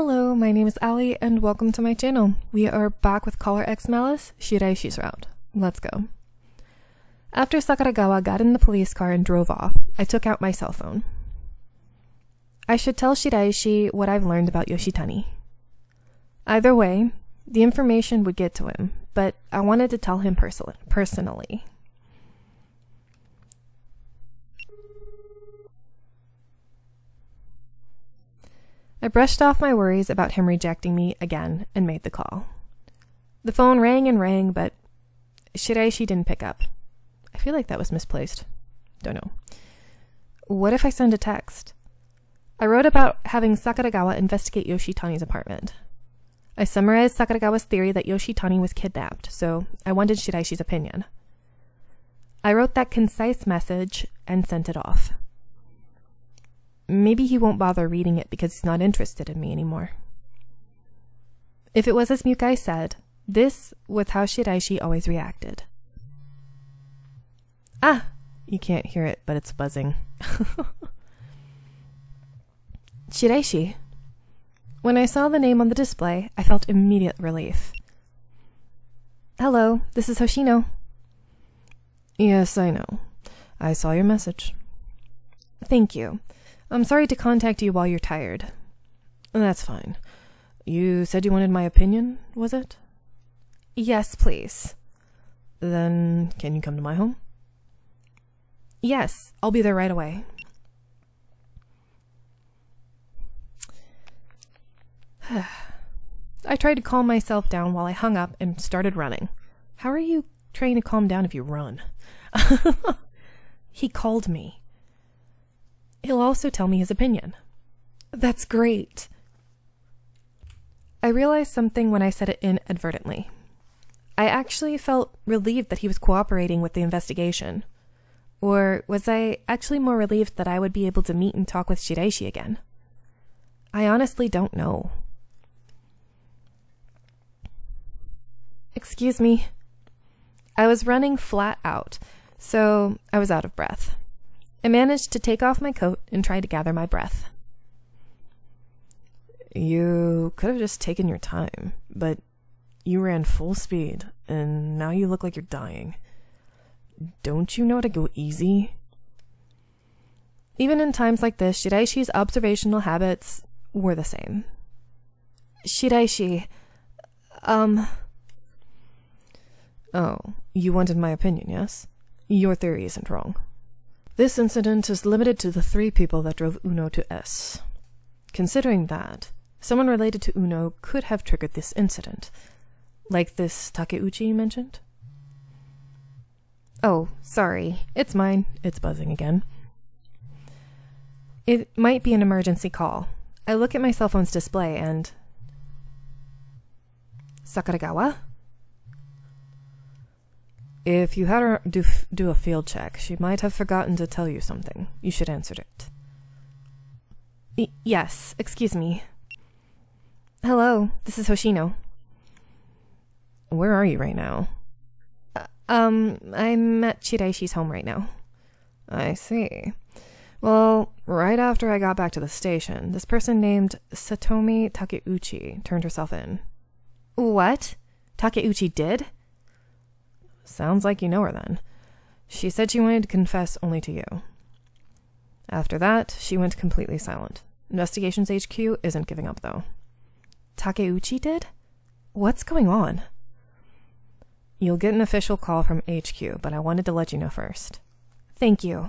Hello, my name is Ali and welcome to my channel. We are back with Caller X Malice, Shiraishi's route. Let's go. After Sakuragawa got in the police car and drove off, I took out my cell phone. I should tell Shiraishi what I've learned about Yoshitani. Either way, the information would get to him, but I wanted to tell him personally. I brushed off my worries about him rejecting me again and made the call. The phone rang and rang, but Shiraishi didn't pick up. I feel like that was misplaced. Don't know. What if I send a text? I wrote about having Sakuragawa investigate Yoshitani's apartment. I summarized Sakuragawa's theory that Yoshitani was kidnapped, so I wanted Shiraishi's opinion. I wrote that concise message and sent it off. Maybe he won't bother reading it because he's not interested in me anymore. If it was as Mukai said, this was how Shiraishi always reacted. Ah! You can't hear it, but it's buzzing. Shiraishi. When I saw the name on the display, I felt immediate relief. Hello, this is Hoshino. Yes, I know. I saw your message. Thank you. I'm sorry to contact you while you're tired. That's fine. You said you wanted my opinion, was it? Yes, please. Then, can you come to my home? Yes, I'll be there right away. I tried to calm myself down while I hung up and started running. How are you trying to calm down if you run? He called me. He'll also tell me his opinion. That's great. I realized something when I said it inadvertently. I actually felt relieved that he was cooperating with the investigation. Or was I actually more relieved that I would be able to meet and talk with Shiraishi again? I honestly don't know. Excuse me. I was running flat out, so I was out of breath. I managed to take off my coat and try to gather my breath. You could have just taken your time, but you ran full speed, and now you look like you're dying. Don't you know how to go easy? Even in times like this, Shiraishi's observational habits were the same. Shiraishi, Oh, you wanted my opinion, yes? Your theory isn't wrong. This incident is limited to the 3 people that drove Uno to S. Considering that, someone related to Uno could have triggered this incident, like this Takeuchi you mentioned. Oh, sorry. It's mine. It's buzzing again. It might be an emergency call. I look at my cell phone's display and... Sakuragawa? If you had her do a field check, she might have forgotten to tell you something. You should answer it. Yes, excuse me. Hello, this is Hoshino. Where are you right now? I'm at Shiraishi's home right now. I see. Well, right after I got back to the station, this person named Otome Takeuchi turned herself in. What? Takeuchi did? Sounds like you know her then. She said she wanted to confess only to you. After that, she went completely silent. Investigations HQ isn't giving up though. Takeuchi did? What's going on? You'll get an official call from HQ, but I wanted to let you know first. Thank you.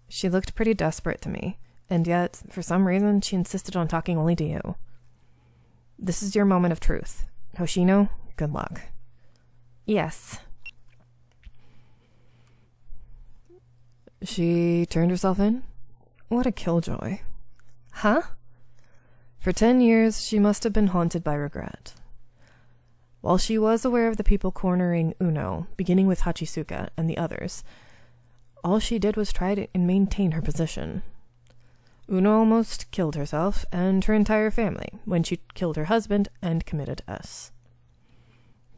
She looked pretty desperate to me, and yet, for some reason, she insisted on talking only to you. This is your moment of truth. Hoshino, good luck. Yes. She turned herself in? What a killjoy. Huh? For 10 years, she must have been haunted by regret. While she was aware of the people cornering Uno, beginning with Hachisuka and the others, all she did was try to maintain her position. Uno almost killed herself and her entire family when she killed her husband and committed S.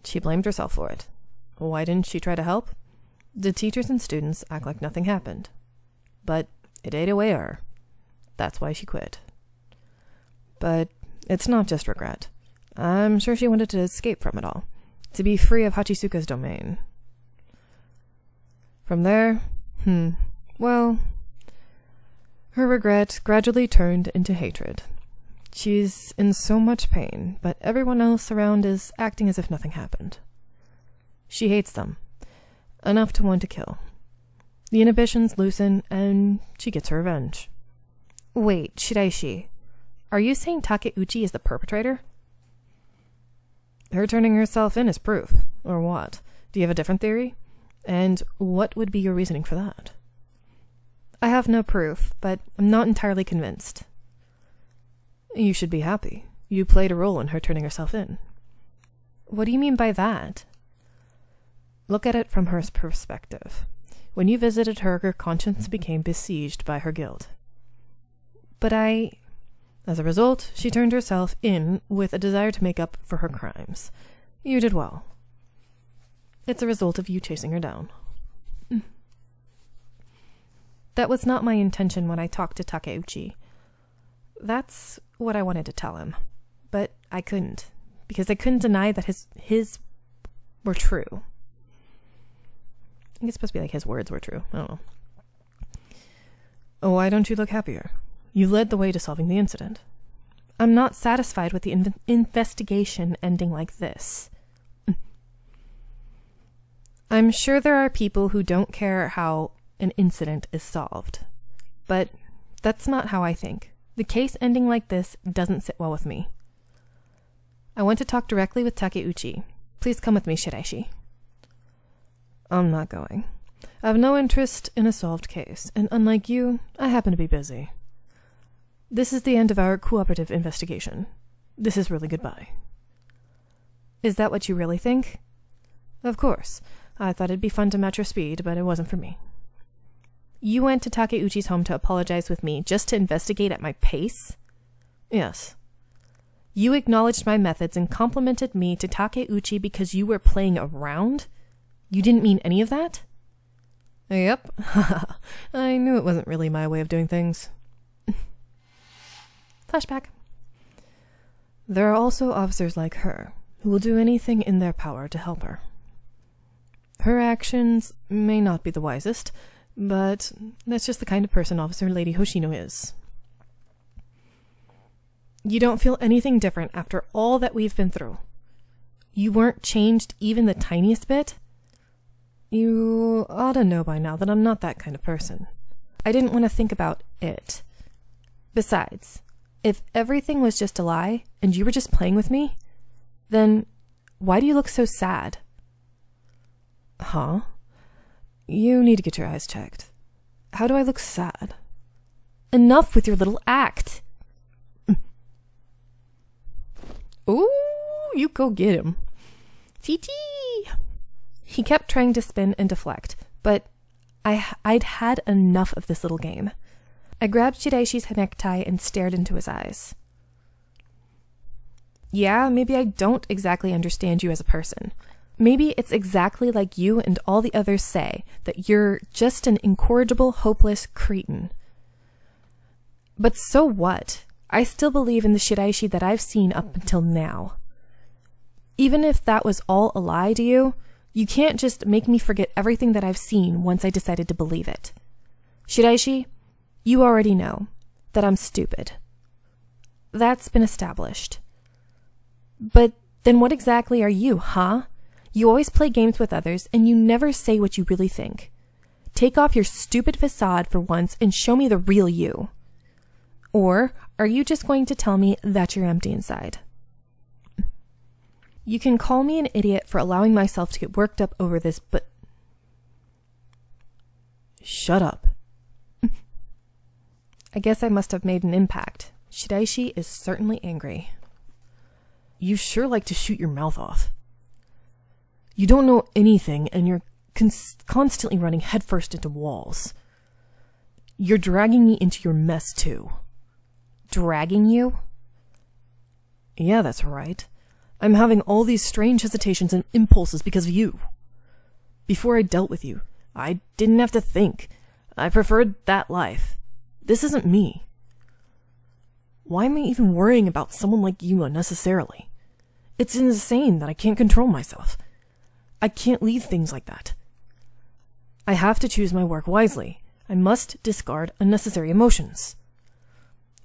She blamed herself for it. Why didn't she try to help? The teachers and students act like nothing happened. But it ate away at her. That's why she quit. But It's not just regret. I'm sure she wanted to escape from it all, to be free of Hachisuka's domain. From there, well, her regret gradually turned into hatred. She's in so much pain, but everyone else around is acting as if nothing happened. She hates them, enough to want to kill. The inhibitions loosen, and she gets her revenge. Wait, Shiraishi, are you saying Takeuchi is the perpetrator? Her turning herself in is proof, or what? Do you have a different theory? And what would be your reasoning for that? I have no proof, but I'm not entirely convinced. You should be happy. You played a role in her turning herself in. What do you mean by that? Look at it from her perspective. When you visited her, her conscience became besieged by her guilt. But As a result, she turned herself in with a desire to make up for her crimes. You did well. It's a result of you chasing her down. That was not my intention when I talked to Takeuchi. That's what I wanted to tell him. But I couldn't, because I couldn't deny that his were true. I think it's supposed to be like his words were true. I don't know. Oh, why don't you look happier? You led the way to solving the incident. I'm not satisfied with the investigation ending like this. I'm sure there are people who don't care how an incident is solved. But that's not how I think. The case ending like this doesn't sit well with me. I want to talk directly with Takeuchi. Please come with me, Shiraishi. I'm not going. I have no interest in a solved case, and unlike you, I happen to be busy. This is the end of our cooperative investigation. This is really goodbye. Is that what you really think? Of course. I thought it'd be fun to match your speed, but it wasn't for me. You went to Takeuchi's home to apologize with me just to investigate at my pace? Yes. You acknowledged my methods and complimented me to Takeuchi because you were playing around? You didn't mean any of that? Yep. I knew it wasn't really my way of doing things. Flashback. There are also officers like her who will do anything in their power to help her. Her actions may not be the wisest, but that's just the kind of person Officer Lady Hoshino is. You don't feel anything different after all that we've been through. You weren't changed even the tiniest bit? You ought to know by now that I'm not that kind of person. I didn't want to think about it. Besides, if everything was just a lie, and you were just playing with me, then why do you look so sad? Huh? You need to get your eyes checked. How do I look sad? Enough with your little act! Ooh, you go get him. Chi-chi! He kept trying to spin and deflect, but I'd had enough of this little game. I grabbed Shiraishi's necktie and stared into his eyes. Yeah, maybe I don't exactly understand you as a person. Maybe it's exactly like you and all the others say, that you're just an incorrigible, hopeless cretin. But so what? I still believe in the Shiraishi that I've seen up until now. Even if that was all a lie to you, you can't just make me forget everything that I've seen once I decided to believe it. Shiraishi, you already know that I'm stupid. That's been established. But then what exactly are you, huh? You always play games with others, and you never say what you really think. Take off your stupid facade for once and show me the real you. Or are you just going to tell me that you're empty inside? You can call me an idiot for allowing myself to get worked up over this, but... Shut up. I guess I must have made an impact. Shiraishi is certainly angry. You sure like to shoot your mouth off. You don't know anything, and you're constantly running headfirst into walls. You're dragging me into your mess, too. Dragging you? Yeah, that's right. I'm having all these strange hesitations and impulses because of you. Before I dealt with you, I didn't have to think. I preferred that life. This isn't me. Why am I even worrying about someone like you unnecessarily? It's insane that I can't control myself. I can't leave things like that. I have to choose my work wisely. I must discard unnecessary emotions.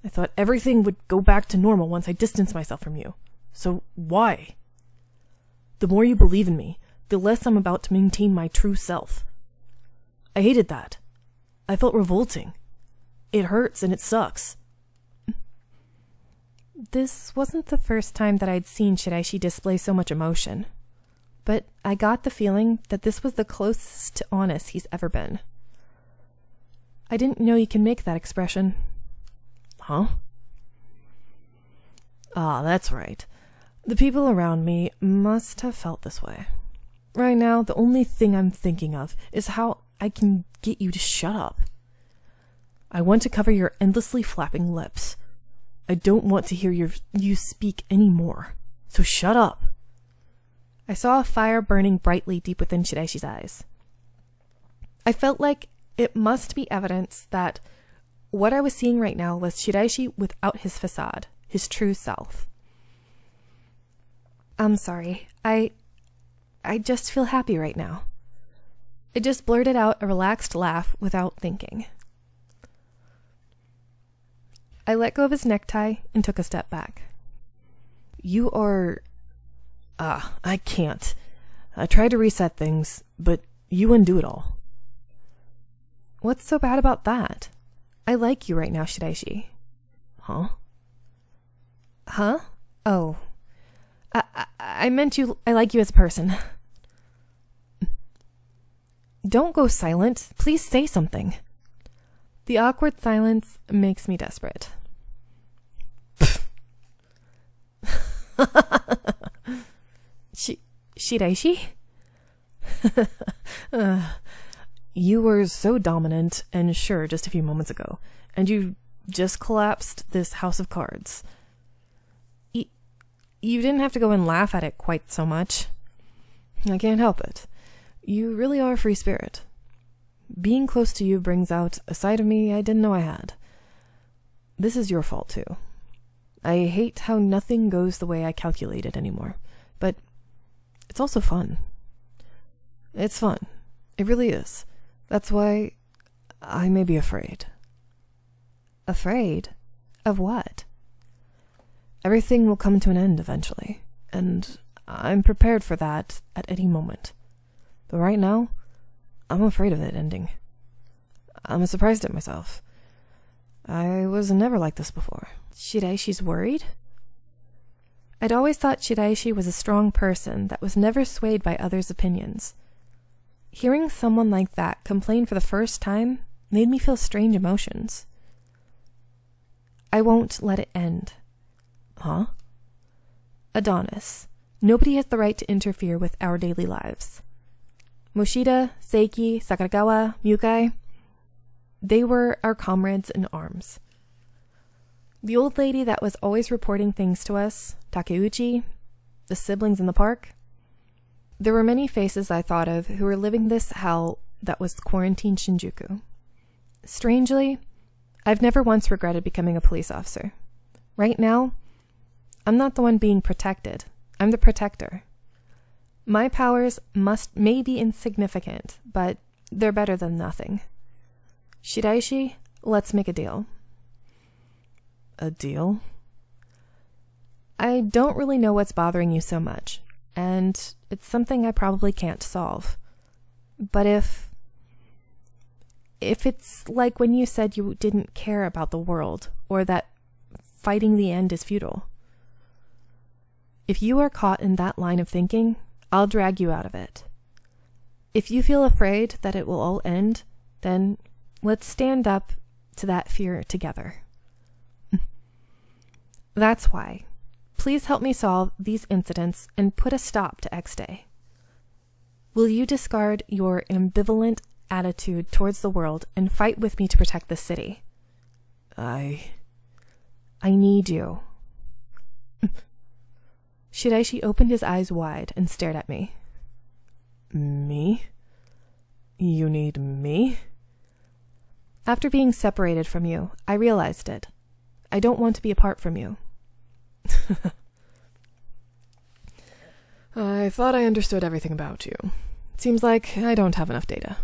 I thought everything would go back to normal once I distanced myself from you. So why? The more you believe in me, the less I'm about to maintain my true self. I hated that. I felt revolting. It hurts and it sucks. This wasn't the first time that I'd seen Shiraishi display so much emotion, but I got the feeling that this was the closest to honest he's ever been. I didn't know you can make that expression. Huh? Ah, that's right. The people around me must have felt this way. Right now, the only thing I'm thinking of is how I can get you to shut up. I want to cover your endlessly flapping lips. I don't want to hear you speak anymore. So shut up. I saw a fire burning brightly deep within Shiraishi's eyes. I felt like it must be evidence that what I was seeing right now was Shiraishi without his facade, his true self. I'm sorry. I just feel happy right now. I just blurted out a relaxed laugh without thinking. I let go of his necktie and took a step back. You are... I can't. I tried to reset things, but you undo it all. What's so bad about that? I like you right now, Shiraishi. Huh? Huh? Oh. I meant I like you as a person. Don't go silent. Please say something. The awkward silence makes me desperate. Shiraishi? You were so dominant and sure just a few moments ago, and you just collapsed this house of cards. You didn't have to go and laugh at it quite so much. I can't help it. You really are a free spirit. Being close to you brings out a side of me I didn't know I had. This is your fault, too. I hate how nothing goes the way I calculated anymore, but it's also fun. It's fun. It really is. That's why I may be afraid. Afraid? Of what? Everything will come to an end eventually, and I'm prepared for that at any moment. But right now, I'm afraid of it ending. I'm surprised at myself. I was never like this before. Shiraishi's worried? I'd always thought Shiraishi was a strong person that was never swayed by others' opinions. Hearing someone like that complain for the first time made me feel strange emotions. I won't let it end. Huh? Adonis, nobody has the right to interfere with our daily lives. Moshida, Seiki, Sakuragawa, Mukai, they were our comrades in arms. The old lady that was always reporting things to us, Takeuchi, the siblings in the park. There were many faces I thought of who were living this hell that was quarantine Shinjuku. Strangely, I've never once regretted becoming a police officer. Right now, I'm not the one being protected. I'm the protector. My powers may be insignificant, but they're better than nothing. Shiraishi, let's make a deal. A deal? I don't really know what's bothering you so much, and it's something I probably can't solve. But if it's like when you said you didn't care about the world, or that fighting the end is futile. If you are caught in that line of thinking, I'll drag you out of it. If you feel afraid that it will all end, then let's stand up to that fear together. That's why. Please help me solve these incidents and put a stop to X Day. Will you discard your ambivalent attitude towards the world and fight with me to protect the city? I need you. Shiraishi opened his eyes wide and stared at me. Me? You need me? After being separated from you, I realized it. I don't want to be apart from you. I thought I understood everything about you. It seems like I don't have enough data.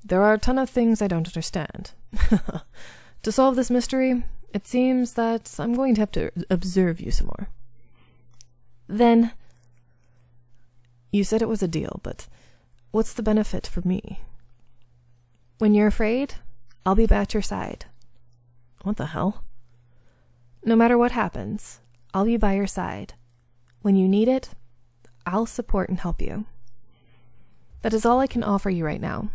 There are a ton of things I don't understand. To solve this mystery, it seems that I'm going to have to observe you some more. Then, you said it was a deal, but what's the benefit for me? when you're afraid, I'll be at your side. What the hell? No matter what happens, I'll be by your side. When you need it, I'll support and help you. That is all I can offer you right now.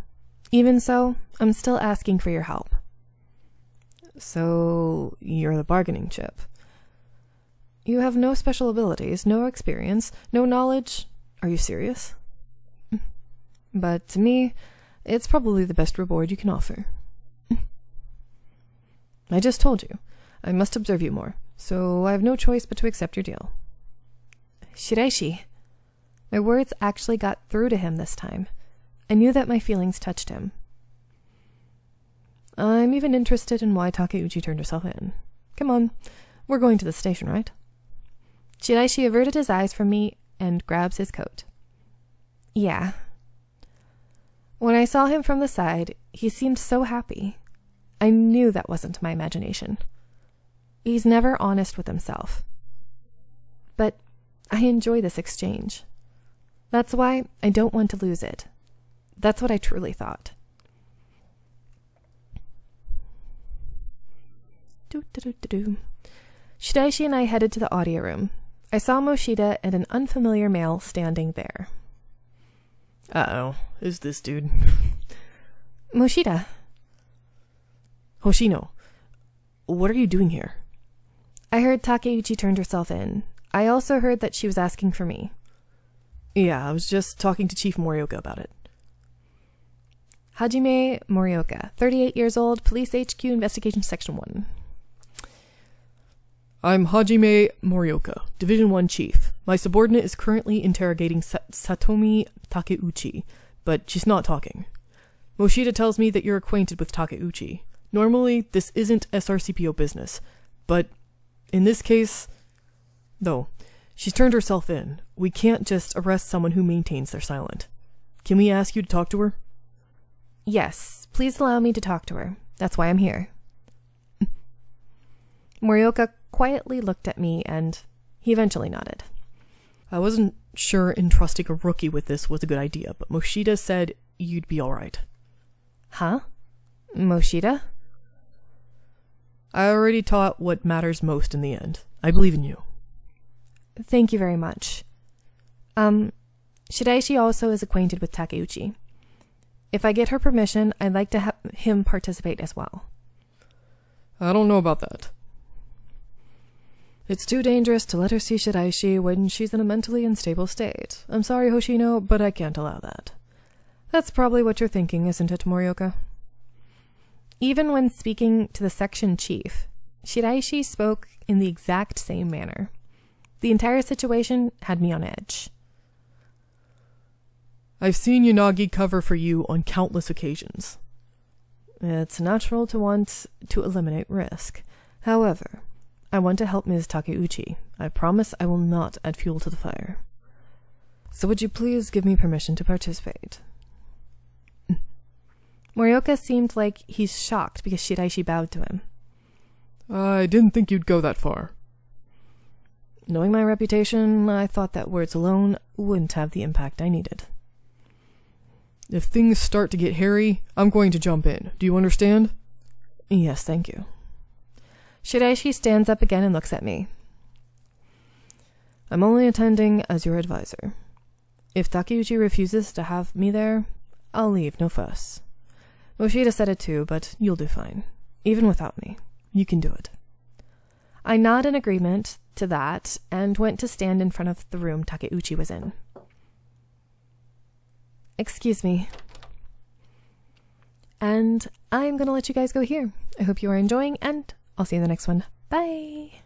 Even so, I'm still asking for your help. So, you're the bargaining chip. You have no special abilities, no experience, no knowledge. Are you serious? But to me, it's probably the best reward you can offer. I just told you, I must observe you more, so I have no choice but to accept your deal. Shiraishi. My words actually got through to him this time. I knew that my feelings touched him. I'm even interested in why Takeuchi turned herself in. Come on, we're going to the station, right? Shiraishi averted his eyes from me and grabs his coat. Yeah. When I saw him from the side, he seemed so happy. I knew that wasn't my imagination. He's never honest with himself. But I enjoy this exchange. That's why I don't want to lose it. That's what I truly thought. Shiraishi and I headed to the audio room. I saw Moshida and an unfamiliar male standing there. Uh-oh, who's this dude? Moshida. Hoshino, what are you doing here? I heard Takeuchi turned herself in. I also heard that she was asking for me. Yeah, I was just talking to Chief Morioka about it. Hajime Morioka, 38 years old, Police HQ Investigation Section 1. I'm Hajime Morioka, Division 1 Chief. My subordinate is currently interrogating Satomi Takeuchi, but she's not talking. Moshida tells me that you're acquainted with Takeuchi. Normally, this isn't SRCPO business, but in this case, though, she's turned herself in. We can't just arrest someone who maintains their silent. Can we ask you to talk to her? Yes, please allow me to talk to her. That's why I'm here. Morioka quietly looked at me and he eventually nodded. I wasn't sure entrusting a rookie with this was a good idea, but Moshida said you'd be alright. Huh? Moshida? I already taught what matters most in the end. I believe in you. Thank you very much. Shiraishi also is acquainted with Takeuchi. If I get her permission, I'd like to have him participate as well. I don't know about that. It's too dangerous to let her see Shiraishi when she's in a mentally unstable state. I'm sorry, Hoshino, but I can't allow that. That's probably what you're thinking, isn't it, Morioka? Even when speaking to the section chief, Shiraishi spoke in the exact same manner. The entire situation had me on edge. I've seen Yanagi cover for you on countless occasions. It's natural to want to eliminate risk. However, I want to help Ms. Takeuchi. I promise I will not add fuel to the fire. So would you please give me permission to participate? Morioka seemed like he's shocked because Shiraishi bowed to him. I didn't think you'd go that far. Knowing my reputation, I thought that words alone wouldn't have the impact I needed. If things start to get hairy, I'm going to jump in. Do you understand? Yes, thank you. Shiraishi stands up again and looks at me. I'm only attending as your advisor. If Takeuchi refuses to have me there, I'll leave, no fuss. Moshida said it too, but you'll do fine. Even without me, you can do it. I nod in agreement to that and went to stand in front of the room Takeuchi was in. Excuse me. And I'm going to let you guys go here. I hope you are enjoying, and I'll see you in the next one. Bye!